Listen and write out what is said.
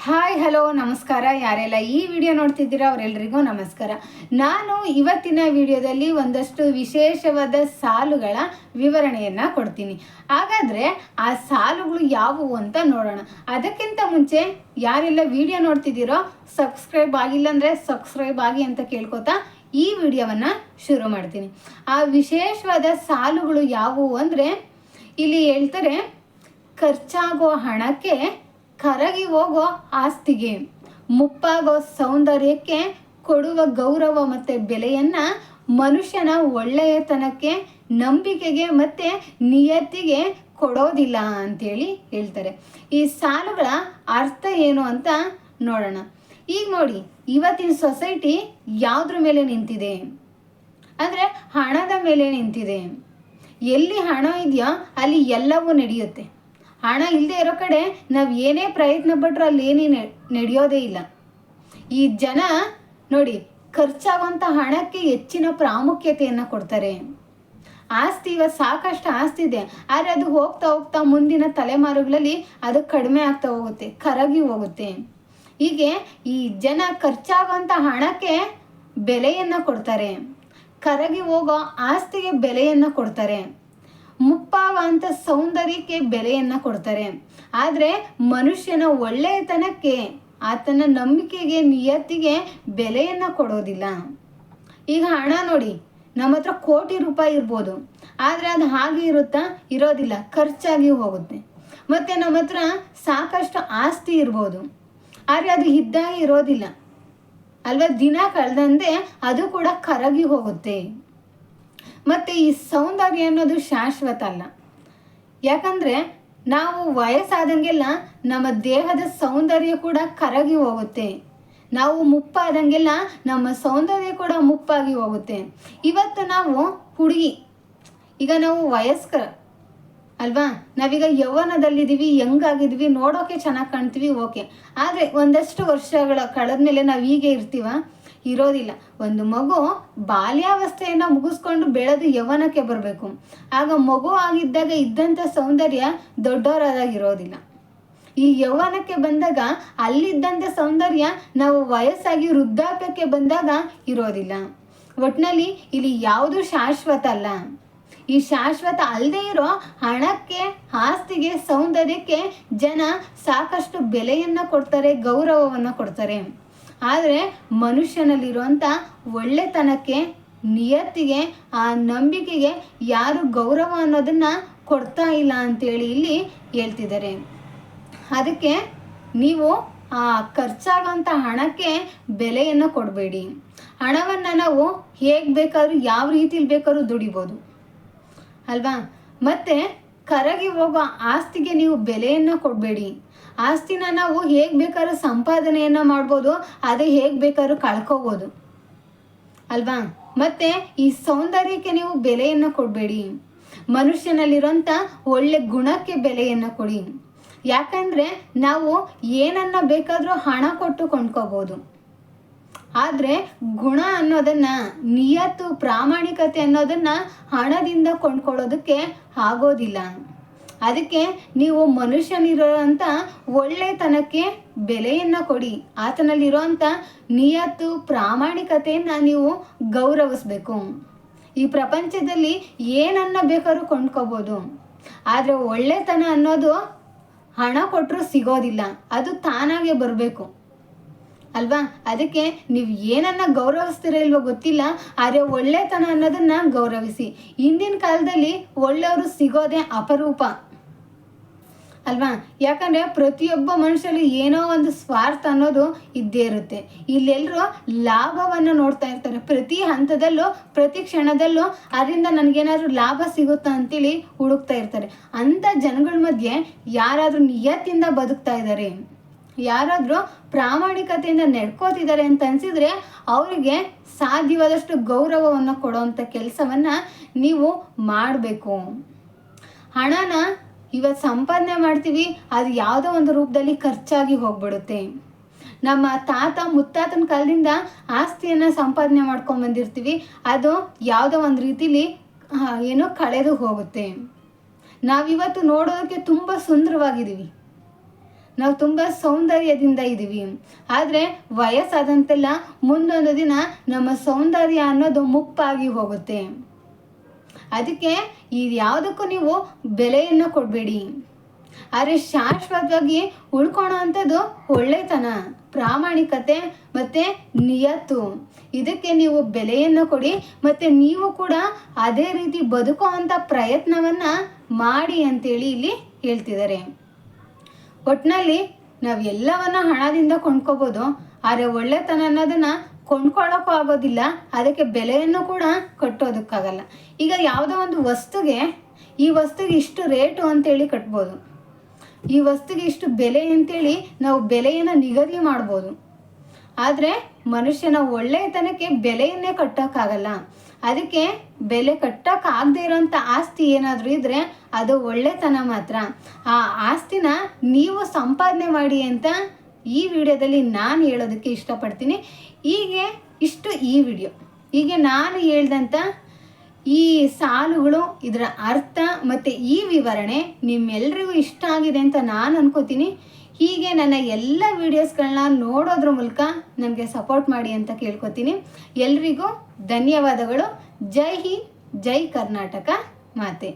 Hi hello ನಮಸ್ಕಾರ. ಯಾರೆಲ್ಲ ಈ ವಿಡಿಯೋ ನೋಡ್ತಿದ್ದೀರಾ ಅವರೆಲ್ಲರಿಗೂ ನಮಸ್ಕಾರ. ನಾನು ಇವತ್ತಿನ ವಿಡಿಯೋದಲ್ಲಿ ಒಂದಷ್ಟು ವಿಶೇಷವಾದ ಸಾಲುಗಳ ವಿವರಣೆಯನ್ನು ಕೊಡ್ತೀನಿ. ಹಾಗಾದರೆ ಆ ಸಾಲುಗಳು ಯಾವುವು ಅಂತ ನೋಡೋಣ. ಅದಕ್ಕಿಂತ ಮುಂಚೆ ಯಾರೆಲ್ಲ ವಿಡಿಯೋ ನೋಡ್ತಿದ್ದೀರೋ ಸಬ್ಸ್ಕ್ರೈಬ್ ಆಗಿಲ್ಲ ಅಂದರೆ ಸಬ್ಸ್ಕ್ರೈಬ್ ಆಗಿ ಅಂತ ಕೇಳ್ಕೊತಾ ಈ ವಿಡಿಯೋವನ್ನು ಶುರು ಮಾಡ್ತೀನಿ. ಆ ವಿಶೇಷವಾದ ಸಾಲುಗಳು ಯಾವುವು ಅಂದರೆ ಇಲ್ಲಿ ಹೇಳ್ತಾರೆ, ಖರ್ಚಾಗೋ ಹಣಕ್ಕೆ, ಕರಗಿ ಹೋಗೋ ಆಸ್ತಿಗೆ, ಮುಪ್ಪಾಗೋ ಸೌಂದರ್ಯಕ್ಕೆ ಕೊಡುವ ಗೌರವ ಮತ್ತು ಬೆಲೆಯನ್ನು ಮನುಷ್ಯನ ಒಳ್ಳೆಯತನಕ್ಕೆ, ನಂಬಿಕೆಗೆ ಮತ್ತು ನಿಯತ್ತಿಗೆ ಕೊಡೋದಿಲ್ಲ ಅಂತೇಳಿ ಹೇಳ್ತಾರೆ. ಈ ಸಾಲುಗಳ ಅರ್ಥ ಏನು ಅಂತ ನೋಡೋಣ. ಈಗ ನೋಡಿ, ಇವತ್ತಿನ ಸೊಸೈಟಿ ಯಾವುದ್ರ ಮೇಲೆ ನಿಂತಿದೆ ಅಂದರೆ ಹಣದ ಮೇಲೆ ನಿಂತಿದೆ. ಎಲ್ಲಿ ಹಣ ಇದೆಯೋ ಅಲ್ಲಿ ಎಲ್ಲವೂ ನಡೆಯುತ್ತೆ. ಹಣ ಇಲ್ಲದೆ ಇರೋ ಕಡೆ ನಾವು ಏನೇ ಪ್ರಯತ್ನ ಪಟ್ಟರೂ ಅಲ್ಲಿ ಏನೇ ನಡೆಯೋದೇ ಇಲ್ಲ. ಈ ಜನ ನೋಡಿ, ಖರ್ಚಾಗುವಂಥ ಹಣಕ್ಕೆ ಹೆಚ್ಚಿನ ಪ್ರಾಮುಖ್ಯತೆಯನ್ನು ಕೊಡ್ತಾರೆ. ಆಸ್ತಿ ಇವತ್ತು ಸಾಕಷ್ಟು ಆಸ್ತಿ ಇದೆ, ಆದರೆ ಅದು ಹೋಗ್ತಾ ಹೋಗ್ತಾ ಮುಂದಿನ ತಲೆಮಾರುಗಳಲ್ಲಿ ಅದು ಕಡಿಮೆ ಆಗ್ತಾ ಹೋಗುತ್ತೆ, ಕರಗಿ ಹೋಗುತ್ತೆ. ಹೀಗೆ ಈ ಜನ ಖರ್ಚಾಗುವಂಥ ಹಣಕ್ಕೆ ಬೆಲೆಯನ್ನು ಕೊಡ್ತಾರೆ, ಕರಗಿ ಹೋಗೋ ಆಸ್ತಿಗೆ ಬೆಲೆಯನ್ನು ಕೊಡ್ತಾರೆ, ಮುಪ್ಪಾಗುವಂಥ ಸೌಂದರ್ಯಕ್ಕೆ ಬೆಲೆಯನ್ನು ಕೊಡ್ತಾರೆ. ಆದರೆ ಮನುಷ್ಯನ ಒಳ್ಳೆಯತನಕ್ಕೆ, ಆತನ ನಂಬಿಕೆಗೆ, ನಿಯತ್ತಿಗೆ ಬೆಲೆಯನ್ನು ಕೊಡೋದಿಲ್ಲ. ಈಗ ಹಣ ನೋಡಿ, ನಮ್ಮ ಹತ್ರ ಕೋಟಿ ರೂಪಾಯಿ ಇರ್ಬೋದು, ಆದರೆ ಅದು ಹಾಗೆ ಇರೋದಿಲ್ಲ, ಖರ್ಚಾಗಿ ಹೋಗುತ್ತೆ. ಮತ್ತು ನಮ್ಮ ಹತ್ರ ಸಾಕಷ್ಟು ಆಸ್ತಿ ಇರ್ಬೋದು, ಆದರೆ ಅದು ಇದ್ದಾಗೆ ಇರೋದಿಲ್ಲ ಅಲ್ವಾ. ದಿನ ಕಳೆದಂತೆ ಅದು ಕೂಡ ಕರಗಿ ಹೋಗುತ್ತೆ. ಮತ್ತು ಈ ಸೌಂದರ್ಯ ಅನ್ನೋದು ಶಾಶ್ವತ ಅಲ್ಲ. ಯಾಕಂದರೆ ನಾವು ವಯಸ್ಸಾದಂಗೆಲ್ಲ ನಮ್ಮ ದೇಹದ ಸೌಂದರ್ಯ ಕೂಡ ಕರಗಿ ಹೋಗುತ್ತೆ. ನಾವು ಮುಪ್ಪಾದಂಗೆಲ್ಲ ನಮ್ಮ ಸೌಂದರ್ಯ ಕೂಡ ಮುಪ್ಪಾಗಿ ಹೋಗುತ್ತೆ. ಇವತ್ತು ನಾವು ಹುಡುಗಿ, ಈಗ ನಾವು ವಯಸ್ಕರ ಅಲ್ವಾ, ನಾವೀಗ ಯೌವನದಲ್ಲಿದ್ದೀವಿ, ಹೆಂಗಾಗಿದ್ವಿ, ನೋಡೋಕೆ ಚೆನ್ನಾಗಿ ಕಾಣ್ತೀವಿ, ಓಕೆ. ಆದರೆ ಒಂದಷ್ಟು ವರ್ಷಗಳ ಕಳೆದ್ಮೇಲೆ ನಾವು ಹೀಗೆ ಇರ್ತೀವ? ಇರೋದಿಲ್ಲ. ಒಂದು ಮಗು ಬಾಲ್ಯಾವಸ್ಥೆಯನ್ನು ಮುಗಿಸ್ಕೊಂಡು ಬೆಳೆದು ಯೌವನಕ್ಕೆ ಬರಬೇಕು. ಆಗ ಮಗು ಆಗಿದ್ದಾಗ ಇದ್ದಂಥ ಸೌಂದರ್ಯ ದೊಡ್ಡವರಾದಾಗ ಇರೋದಿಲ್ಲ. ಈ ಯೌವನಕ್ಕೆ ಬಂದಾಗ ಅಲ್ಲಿದ್ದಂಥ ಸೌಂದರ್ಯ ನಾವು ವಯಸ್ಸಾಗಿ ವೃದ್ಧಾಪ್ಯಕ್ಕೆ ಬಂದಾಗ ಇರೋದಿಲ್ಲ. ಒಟ್ಟಿನಲ್ಲಿ ಇಲ್ಲಿ ಯಾವುದು ಶಾಶ್ವತ ಅಲ್ಲ. ಈ ಶಾಶ್ವತ ಅಲ್ಲದೆ ಇರೋ ಹಣಕ್ಕೆ, ಆಸ್ತಿಗೆ, ಸೌಂದರ್ಯಕ್ಕೆ ಜನ ಸಾಕಷ್ಟು ಬೆಲೆಯನ್ನು ಕೊಡ್ತಾರೆ, ಗೌರವವನ್ನು ಕೊಡ್ತಾರೆ. ಆದರೆ ಮನುಷ್ಯನಲ್ಲಿರುವಂಥ ಒಳ್ಳೆತನಕ್ಕೆ, ನಿಯತ್ತಿಗೆ, ಆ ನಂಬಿಕೆಗೆ ಯಾರು ಗೌರವ ಅನ್ನೋದನ್ನು ಕೊಡ್ತಾ ಇಲ್ಲ ಅಂತೇಳಿ ಇಲ್ಲಿ ಹೇಳ್ತಿದ್ದಾರೆ. ಅದಕ್ಕೆ ನೀವು ಆ ಖರ್ಚಾಗೋಂಥ ಹಣಕ್ಕೆ ಬೆಲೆಯನ್ನು ಕೊಡಬೇಡಿ. ಹಣವನ್ನು ನಾವು ಹೇಗೆ ಬೇಕಾದ್ರೂ, ಯಾವ ರೀತಿಲಿ ಬೇಕಾದ್ರೂ ದುಡಿಬೋದು ಅಲ್ವಾ. ಮತ್ತು ಕರಗಿ ಹೋಗೋ ಆಸ್ತಿಗೆ ನೀವು ಬೆಲೆಯನ್ನು ಕೊಡಬೇಡಿ. ಆಸ್ತಿನ ನಾವು ಹೇಗೆ ಬೇಕಾದ್ರೂ ಸಂಪಾದನೆಯನ್ನು ಮಾಡ್ಬೋದು, ಅದೇ ಹೇಗೆ ಬೇಕಾದ್ರೂ ಕಳ್ಕೋಬೋದು ಅಲ್ವಾ. ಮತ್ತು ಈ ಸೌಂದರ್ಯಕ್ಕೆ ನೀವು ಬೆಲೆಯನ್ನು ಕೊಡಬೇಡಿ. ಮನುಷ್ಯನಲ್ಲಿರೋಂಥ ಒಳ್ಳೆ ಗುಣಕ್ಕೆ ಬೆಲೆಯನ್ನು ಕೊಡಿ. ಯಾಕಂದರೆ ನಾವು ಏನನ್ನು ಬೇಕಾದರೂ ಹಣ ಕೊಟ್ಟು ಕೊಂಡ್ಕೋಬೋದು, ಆದರೆ ಗುಣ ಅನ್ನೋದನ್ನು, ನಿಯತ್ತು, ಪ್ರಾಮಾಣಿಕತೆ ಅನ್ನೋದನ್ನು ಹಣದಿಂದ ಕೊಂಡ್ಕೊಳ್ಳೋದಕ್ಕೆ ಆಗೋದಿಲ್ಲ. ಅದಕ್ಕೆ ನೀವು ಮನುಷ್ಯನಿರೋಂಥ ಒಳ್ಳೆತನಕ್ಕೆ ಬೆಲೆಯನ್ನು ಕೊಡಿ. ಆತನಲ್ಲಿರೋಂಥ ನಿಯತ್ತು, ಪ್ರಾಮಾಣಿಕತೆಯನ್ನು ನೀವು ಗೌರವಿಸ್ಬೇಕು. ಈ ಪ್ರಪಂಚದಲ್ಲಿ ಏನನ್ನ ಬೇಕಾದ್ರೂ ಕೊಂಡ್ಕೋಬೋದು, ಆದರೆ ಒಳ್ಳೆತನ ಅನ್ನೋದು ಹಣ ಕೊಟ್ಟರೂ ಸಿಗೋದಿಲ್ಲ, ಅದು ತಾನಾಗೆ ಬರಬೇಕು ಅಲ್ವಾ. ಅದಕ್ಕೆ ನೀವು ಏನನ್ನ ಗೌರವಿಸ್ತೀರ ಇಲ್ವೋ ಗೊತ್ತಿಲ್ಲ, ಆದರೆ ಒಳ್ಳೆತನ ಅನ್ನೋದನ್ನು ಗೌರವಿಸಿ. ಹಿಂದಿನ ಕಾಲದಲ್ಲಿ ಒಳ್ಳೆಯವರು ಸಿಗೋದೇ ಅಪರೂಪ ಅಲ್ವಾ. ಯಾಕಂದರೆ ಪ್ರತಿಯೊಬ್ಬ ಮನುಷ್ಯರಲ್ಲಿ ಏನೋ ಒಂದು ಸ್ವಾರ್ಥ ಅನ್ನೋದು ಇದ್ದೇ ಇರುತ್ತೆ. ಇಲ್ಲೆಲ್ಲರೂ ಲಾಭವನ್ನು ನೋಡ್ತಾ ಇರ್ತಾರೆ. ಪ್ರತಿ ಹಂತದಲ್ಲೂ, ಪ್ರತಿ ಕ್ಷಣದಲ್ಲೂ ಅದರಿಂದ ನನಗೇನಾದರೂ ಲಾಭ ಸಿಗುತ್ತಾ ಅಂತೇಳಿ ಹುಡುಕ್ತಾ ಇರ್ತಾರೆ. ಅಂಥ ಜನಗಳ ಮಧ್ಯೆ ಯಾರಾದರೂ ನಿಯತ್ತಿಂದ ಬದುಕ್ತಾ ಇದ್ದಾರೆ, ಯಾರಾದರೂ ಪ್ರಾಮಾಣಿಕತೆಯಿಂದ ನಡ್ಕೋತಿದ್ದಾರೆ ಅಂತ ಅನಿಸಿದರೆ ಅವರಿಗೆ ಸಾಧ್ಯವಾದಷ್ಟು ಗೌರವವನ್ನು ಕೊಡೋವಂಥ ಕೆಲಸವನ್ನು ನೀವು ಮಾಡಬೇಕು. ಹಣನ ಇವತ್ತು ಸಂಪಾದನೆ ಮಾಡ್ತೀವಿ, ಅದು ಯಾವುದೋ ಒಂದು ರೂಪದಲ್ಲಿ ಖರ್ಚಾಗಿ ಹೋಗ್ಬಿಡುತ್ತೆ. ನಮ್ಮ ತಾತ ಮುತ್ತಾತನ ಕಾಲದಿಂದ ಆಸ್ತಿಯನ್ನು ಸಂಪಾದನೆ ಮಾಡ್ಕೊಂಬಂದಿರ್ತೀವಿ, ಅದು ಯಾವುದೋ ಒಂದು ರೀತಿಲಿ ಏನೋ ಕಳೆದು ಹೋಗುತ್ತೆ. ನಾವಿವತ್ತು ನೋಡೋದಕ್ಕೆ ತುಂಬ ಸುಂದರವಾಗಿದ್ದೀವಿ, ನಾವು ತುಂಬ ಸೌಂದರ್ಯದಿಂದ ಇದ್ದೀವಿ. ಆದರೆ ವಯಸ್ಸಾದಂತೆಲ್ಲ ಮುಂದೊಂದು ದಿನ ನಮ್ಮ ಸೌಂದರ್ಯ ಅನ್ನೋದು ಮುಪ್ಪಾಗಿ ಹೋಗುತ್ತೆ. ಅದಕ್ಕೆ ಯಾವುದಕ್ಕೂ ನೀವು ಬೆಲೆಯನ್ನು ಕೊಡಬೇಡಿ. ಆದರೆ ಶಾಶ್ವತವಾಗಿ ಉಳ್ಕೊಳ್ಳೋ ಅಂಥದ್ದು ಒಳ್ಳೆತನ, ಪ್ರಾಮಾಣಿಕತೆ ಮತ್ತು ನಿಯತ್ತು. ಇದಕ್ಕೆ ನೀವು ಬೆಲೆಯನ್ನು ಕೊಡಿ ಮತ್ತು ನೀವು ಕೂಡ ಅದೇ ರೀತಿ ಬದುಕೋ ಅಂಥ ಪ್ರಯತ್ನವನ್ನು ಮಾಡಿ ಅಂತೇಳಿ ಇಲ್ಲಿ ಹೇಳ್ತಿದ್ದಾರೆ. ಒಟ್ಟಿನಲ್ಲಿ ನಾವು ಎಲ್ಲವನ್ನ ಹಣದಿಂದ ಕೊಂಡ್ಕೋಬೋದು, ಆದರೆ ಒಳ್ಳೆತನ ಅನ್ನೋದನ್ನು ಕೊಂಡ್ಕೊಳ್ಳೋಕ್ಕೂ ಆಗೋದಿಲ್ಲ, ಅದಕ್ಕೆ ಬೆಲೆಯನ್ನು ಕೂಡ ಕಟ್ಟೋದಕ್ಕಾಗಲ್ಲ. ಈಗ ಯಾವುದೋ ಒಂದು ವಸ್ತುಗೆ ಈ ವಸ್ತುಗೆ ಇಷ್ಟು ರೇಟು ಅಂತೇಳಿ ಕಟ್ಬೋದು, ಈ ವಸ್ತುಗೆ ಇಷ್ಟು ಬೆಲೆ ಅಂತೇಳಿ ನಾವು ಬೆಲೆಯನ್ನು ನಿಗದಿ ಮಾಡ್ಬೋದು. ಆದರೆ ಮನುಷ್ಯನ ಒಳ್ಳೆಯತನಕ್ಕೆ ಬೆಲೆಯನ್ನೇ ಕಟ್ಟೋಕ್ಕಾಗಲ್ಲ. ಅದಕ್ಕೆ ಬೆಲೆ ಕಟ್ಟೋಕ್ಕಾಗದೇ ಇರೋಂಥ ಆಸ್ತಿ ಏನಾದರೂ ಇದ್ದರೆ ಅದು ಒಳ್ಳೆತನ ಮಾತ್ರ. ಆ ಆಸ್ತಿನ ನೀವು ಸಂಪಾದನೆ ಮಾಡಿ ಅಂತ ಈ ವಿಡಿಯೋದಲ್ಲಿ ನಾನು ಹೇಳೋದಕ್ಕೆ ಇಷ್ಟಪಡ್ತೀನಿ. ಇಷ್ಟು ಈ ವಿಡಿಯೋ. ಹೀಗೆ ನಾನು ಹೇಳ್ದಂಥ ಈ ಸಾಲುಗಳು, ಇದರ ಅರ್ಥ ಮತ್ತು ಈ ವಿವರಣೆ ನಿಮ್ಮೆಲ್ಲರಿಗೂ ಇಷ್ಟ ಆಗಿದೆ ಅಂತ ನಾನು ಅನ್ಕೋತೀನಿ. ಹೀಗೆ ನನ್ನ ಎಲ್ಲ ವೀಡಿಯೋಸ್ಗಳನ್ನ ನೋಡೋದ್ರ ಮೂಲಕ ನನಗೆ ಸಪೋರ್ಟ್ ಮಾಡಿ ಅಂತ ಕೇಳ್ಕೊತೀನಿ. ಎಲ್ರಿಗೂ ಧನ್ಯವಾದಗಳು. ಜೈ ಹಿಂದ್, ಜೈ ಕರ್ನಾಟಕ ಮಾತೆ.